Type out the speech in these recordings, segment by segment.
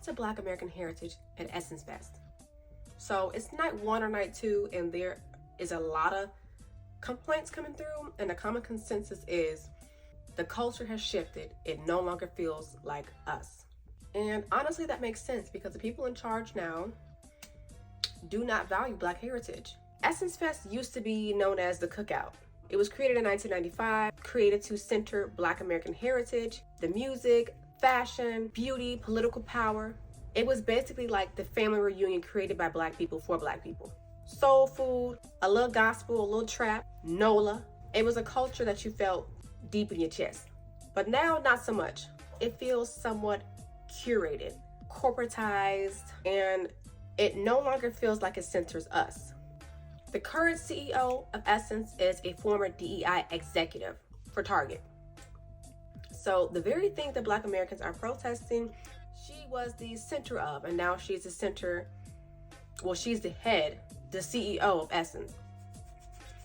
to Black American heritage at Essence Fest. So it's night 1 or night 2, and there is a lot of complaints coming through, and the common consensus is the culture has shifted. It no longer feels like us. And honestly, that makes sense because the people in charge now do not value Black heritage. Essence Fest used to be known as the Cookout. It was created in 1995, created to center Black American heritage, the music, fashion, beauty, political power. It was basically like the family reunion created by Black people for Black people. Soul food, a little gospel, a little trap, NOLA. It was a culture that you felt deep in your chest. But now, not so much. It feels somewhat curated, corporatized, and it no longer feels like it centers us. The current CEO of Essence is a former DEI executive for Target. So the very thing that Black Americans are protesting, she was the center of, and now she's the center, well, she's the head, the CEO of Essence.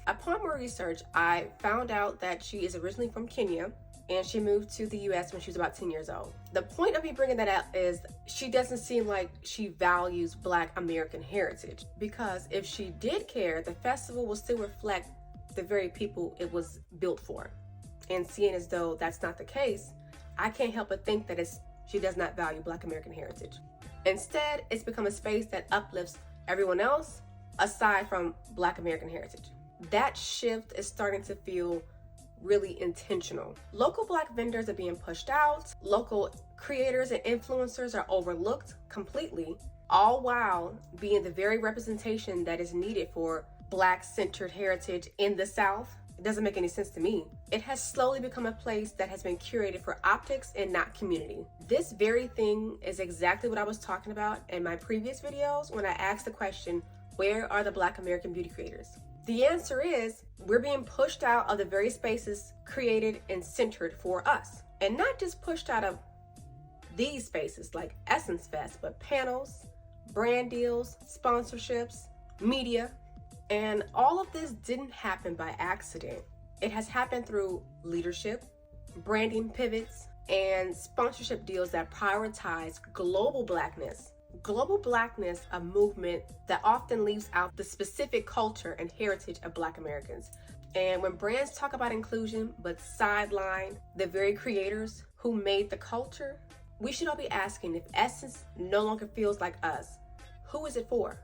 Upon more research, I found out that she is originally from Kenya, and she moved to the US when she was about 10 years old. The point of me bringing that up is she doesn't seem like she values Black American heritage, because if she did care, the festival will still reflect the very people it was built for. And seeing as though that's not the case, I can't help but think that she does not value Black American heritage. Instead, it's become a space that uplifts everyone else aside from Black American heritage. That shift is starting to feel really intentional. Local Black vendors are being pushed out. Local creators and influencers are overlooked completely, all while being the very representation that is needed for Black-centered heritage in the South. It doesn't make any sense to me. It has slowly become a place that has been curated for optics and not community. This very thing is exactly what I was talking about in my previous videos when I asked the question, where are the Black American beauty creators? The answer is, we're being pushed out of the very spaces created and centered for us. And not just pushed out of these spaces like Essence Fest, but panels, brand deals, sponsorships, media. And all of this didn't happen by accident. It has happened through leadership, branding pivots, and sponsorship deals that prioritize global Blackness. Global Blackness, a movement that often leaves out the specific culture and heritage of Black Americans. And when brands talk about inclusion but sideline the very creators who made the culture, we should all be asking, if Essence no longer feels like us, who is it for?